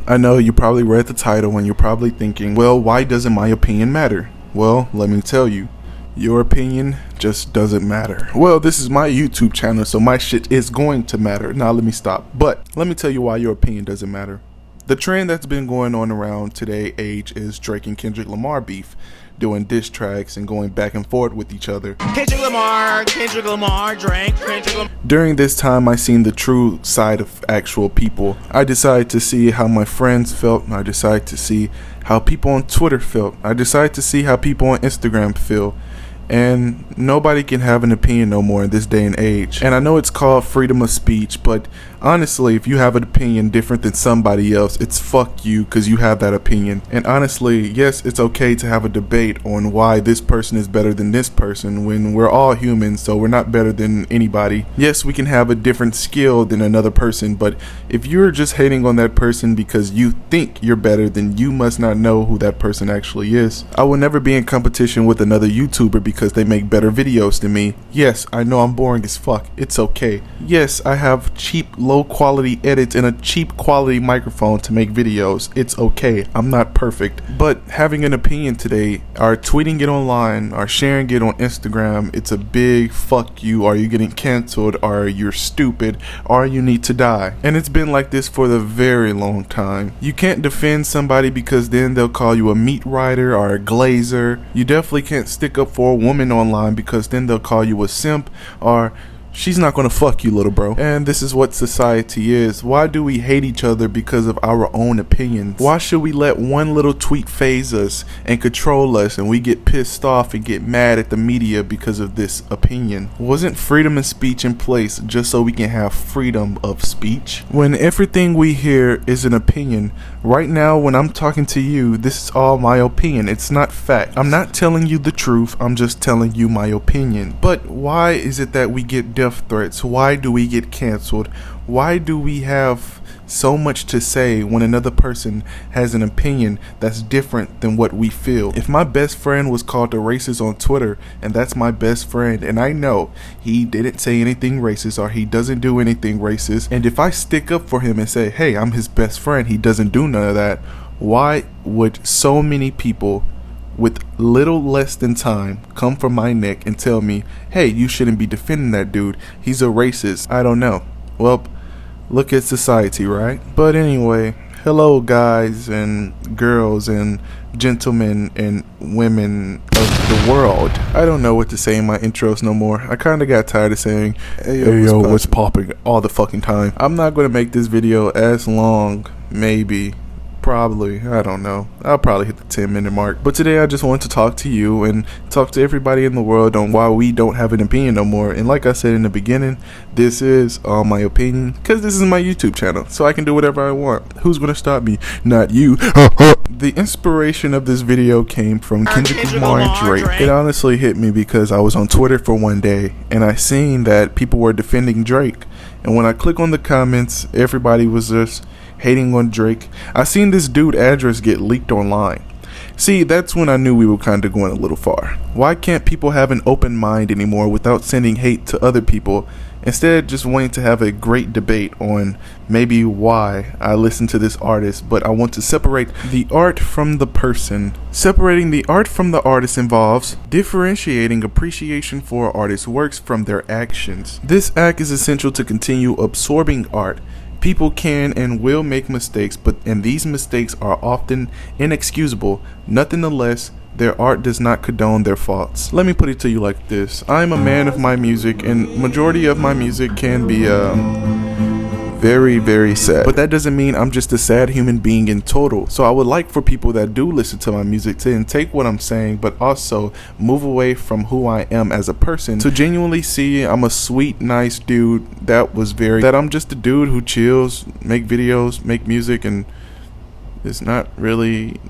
I know you probably read the title and you're probably thinking, well, why doesn't my opinion matter? Well, let me tell you. Your opinion just doesn't matter. Well, this is my YouTube channel, so my shit is going to matter. Now let me stop. But let me tell you why your opinion doesn't matter. The trend that's been going on around today age is Drake and Kendrick Lamar beef, doing diss tracks and going back and forth with each other. Kendrick Lamar, Drake, Kendrick Lamar. During this time, I seen the true side of actual people. I decided to see how my friends felt. I decided to see how people on Twitter felt. I decided to see how people on Instagram feel. And nobody can have an opinion no more in this day and age. And I know it's called freedom of speech, but honestly, if you have an opinion different than somebody else, it's fuck you because you have that opinion. And honestly, yes, it's okay to have a debate on why this person is better than this person when we're all humans, so we're not better than anybody. Yes, we can have a different skill than another person, but if you're just hating on that person because you think you're better, then you must not know who that person actually is. I will never be in competition with another YouTuber because they make better videos than me. Yes, I know I'm boring as fuck. It's okay. Yes, I have cheap, low quality edits and a cheap quality microphone to make videos. It's okay. I'm not perfect. But having an opinion today, or tweeting it online, or sharing it on Instagram, it's a big fuck you. Are you getting canceled? Or you're stupid? Or you need to die? And it's been like this for the very long time. You can't defend somebody because then they'll call you a meat rider or a glazer. You definitely can't stick up for a woman online because then they'll call you a simp or she's not gonna fuck you, little bro. And this is what society is. Why do we hate each other because of our own opinions? Why should we let one little tweet phase us and control us and we get pissed off and get mad at the media because of this opinion? Wasn't freedom of speech in place just so we can have freedom of speech? When everything we hear is an opinion, right now when I'm talking to you, this is all my opinion. It's not fact. I'm not telling you the truth. I'm just telling you my opinion. But why is it that we get death threats? Why do we get canceled? Why do we have so much to say when another person has an opinion that's different than what we feel? If my best friend was called a racist on Twitter, and that's my best friend, and I know he didn't say anything racist or he doesn't do anything racist, and if I stick up for him and say, hey, I'm his best friend, he doesn't do none of that, why would so many people with little less than time come from my neck and tell me, hey, you shouldn't be defending that dude, he's a racist? I don't know. Well, look at society, right? But anyway, hello guys and girls and gentlemen and women of the world. I don't know what to say in my intros no more. I kind of got tired of saying, hey yo, what's popping all the fucking time. I'm not going to make this video as long, maybe. Probably, I don't know. I'll probably hit the 10-minute mark. But today I just wanted to talk to you and talk to everybody in the world on why we don't have an opinion no more. And like I said in the beginning, this is all my opinion because this is my YouTube channel, so I can do whatever I want. Who's gonna stop me? Not you. The inspiration of this video came from Kendrick Lamar and Drake. It honestly hit me because I was on Twitter for one day and I seen that people were defending Drake. And when I click on the comments, everybody was just hating on Drake. I seen this dude address get leaked online. See, that's when I knew we were kind of going a little far. Why can't people have an open mind anymore without sending hate to other people, instead just wanting to have a great debate on maybe why I listen to this artist, but I want to separate the art from the person. Separating the art from the artist involves differentiating appreciation for artists' works from their actions. This act is essential to continue absorbing art. People can and will make mistakes, and these mistakes are often inexcusable. Nonetheless, their art does not condone their faults. Let me put it to you like this. I'm a man of my music, and majority of my music can be very, very sad. But that doesn't mean I'm just a sad human being in total. So I would like for people that do listen to my music to take what I'm saying, but also move away from who I am as a person to genuinely see I'm a sweet, nice dude that I'm just a dude who chills, make videos, make music, and is not really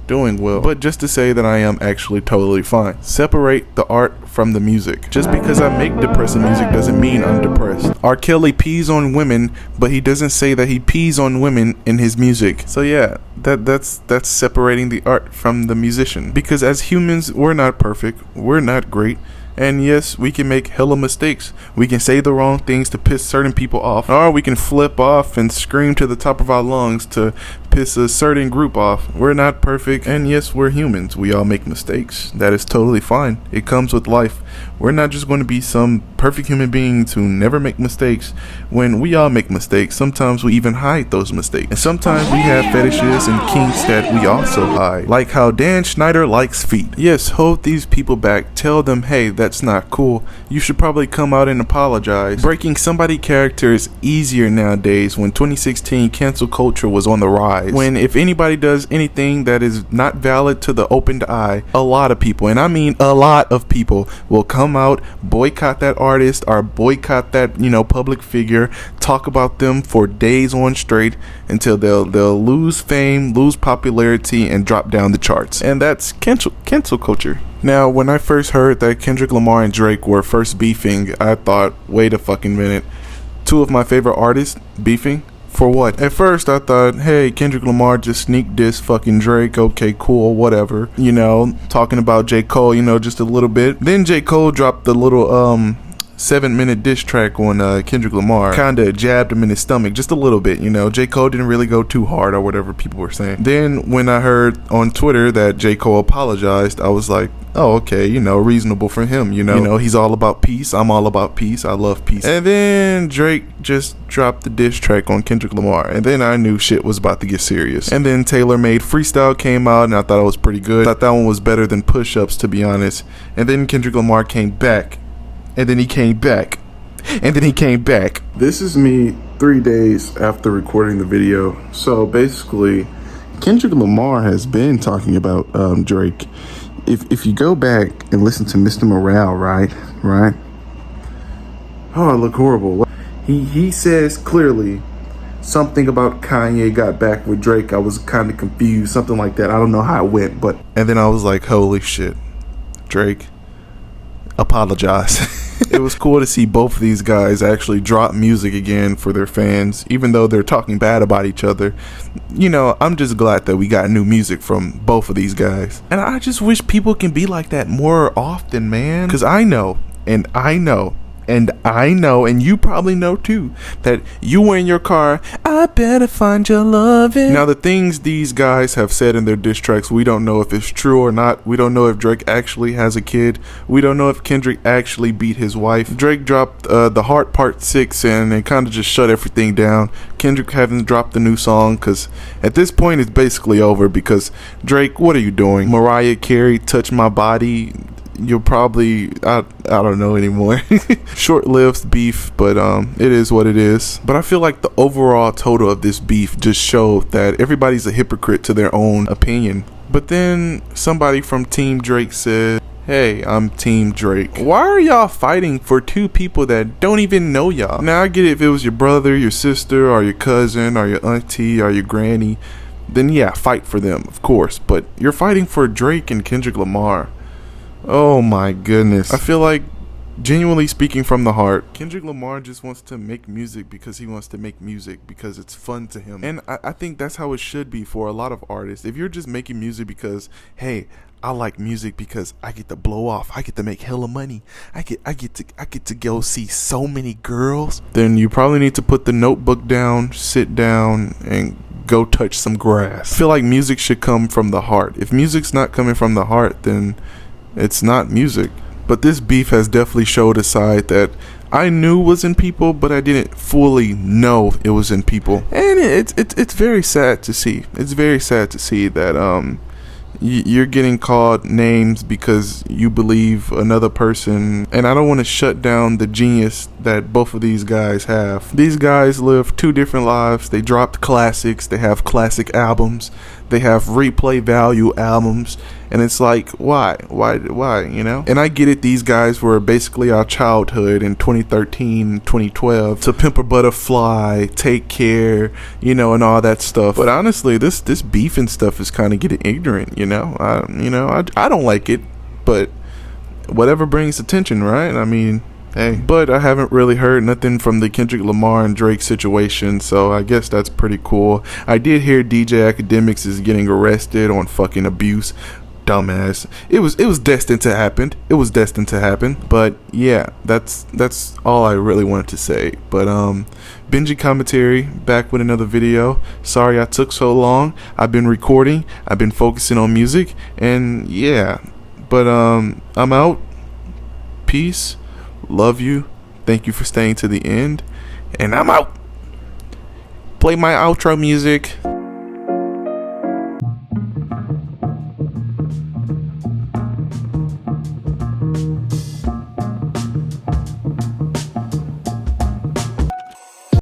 doing well, but just to say that I am actually totally fine. Separate the art from the music. Just because I make depressing music doesn't mean I'm depressed. R. Kelly pees on women, but he doesn't say that he pees on women in his music. So yeah, that's separating the art from the musician. Because as humans, we're not perfect, we're not great. And yes, we can make hella mistakes. We can say the wrong things to piss certain people off, or we can flip off and scream to the top of our lungs to piss a certain group off. We're not perfect, and yes, we're humans. We all make mistakes. That is totally fine. It comes with life. We're not just going to be some perfect human beings who never make mistakes. When we all make mistakes, sometimes we even hide those mistakes. And sometimes we have fetishes and kinks that we also hide. Like how Dan Schneider likes feet. Yes, hold these people back. Tell them, hey, that's not cool. You should probably come out and apologize. Breaking somebody's character is easier nowadays when 2016 cancel culture was on the rise. When if anybody does anything that is not valid to the opened eye, a lot of people, and I mean a lot of people, will come out, boycott that artist or boycott that, public figure, talk about them for days on straight until they'll lose fame, lose popularity, and drop down the charts. And that's cancel culture. Now, when I first heard that Kendrick Lamar and Drake were first beefing, I thought, wait a fucking minute. Two of my favorite artists beefing? For what? At first I thought, hey, Kendrick Lamar just sneak diss fucking Drake, okay, cool, whatever. Talking about J. Cole, just a little bit. Then J. Cole dropped the little 7-minute diss track on Kendrick Lamar. Kinda jabbed him in his stomach just a little bit, J. Cole didn't really go too hard or whatever people were saying. Then when I heard on Twitter that J. Cole apologized, I was like, oh, okay, reasonable for him, he's all about peace. I'm all about peace. I love peace. And then Drake just dropped the diss track on Kendrick Lamar, and then I knew shit was about to get serious. And then Taylor Made Freestyle came out, and I thought it was pretty good. I thought that one was better than Push Ups, to be honest. And then Kendrick Lamar came back, and then he came back, and then he came back. This is me 3 days after recording the video. So basically, Kendrick Lamar has been talking about Drake. If you go back and listen to Mr. Morale, right? Oh, I look horrible. He says clearly something about Kanye got back with Drake. I was kind of confused, something like that. I don't know how it went, and then I was like, holy shit, Drake, apologize. It was cool to see both of these guys actually drop music again for their fans, even though they're talking bad about each other. I'm just glad that we got new music from both of these guys. And I just wish people can be like that more often, man. Because I know, and you probably know too, that you were in your car, I better find your loving. Now, the things these guys have said in their diss tracks, we don't know if it's true or not. We don't know if Drake actually has a kid. We don't know if Kendrick actually beat his wife. Drake dropped The Heart Part 6 and it kind of just shut everything down. Kendrick hasn't dropped a new song because at this point it's basically over, because Drake, what are you doing? Mariah Carey, Touch My Body. You'll probably, I don't know anymore. Short-lived beef, but it is what it is. But I feel like the overall total of this beef just showed that everybody's a hypocrite to their own opinion. But then somebody from Team Drake said, hey, I'm Team Drake. Why are y'all fighting for two people that don't even know y'all? Now, I get it if it was your brother, your sister, or your cousin, or your auntie, or your granny. Then yeah, fight for them, of course. But you're fighting for Drake and Kendrick Lamar. Oh my goodness. I feel like, genuinely speaking from the heart, Kendrick Lamar just wants to make music because he wants to make music because it's fun to him. And I think that's how it should be for a lot of artists. If you're just making music because, hey, I like music because I get to blow off, I get to make hella money, I get to go see so many girls, then you probably need to put the notebook down, sit down, and go touch some grass. I feel like music should come from the heart. If music's not coming from the heart, then it's not music. But this beef has definitely showed a side that I knew was in people, but I didn't fully know it was in people. And it's very sad to see. It's very sad to see that you're getting called names because you believe another person. And I don't want to shut down the genius that both of these guys have. These guys live two different lives. They dropped classics. They have classic albums. They have replay value albums. And it's like, why, And I get it, these guys were basically our childhood in 2013, 2012. To Pimp a Butterfly, Take Care, and all that stuff. But honestly, this beef and stuff is kind of getting ignorant, I don't like it, but whatever brings attention, right? I mean, hey. But I haven't really heard nothing from the Kendrick Lamar and Drake situation, so I guess that's pretty cool. I did hear DJ Academics is getting arrested on fucking abuse. Dumbass. It was destined to happen. It was destined to happen. But yeah, that's all I really wanted to say. But Benji Commentary, back with another video. Sorry I took so long. I've been recording, I've been focusing on music, and yeah. But I'm out. Peace. Love you. Thank you for staying to the end. And I'm out. Play my outro music.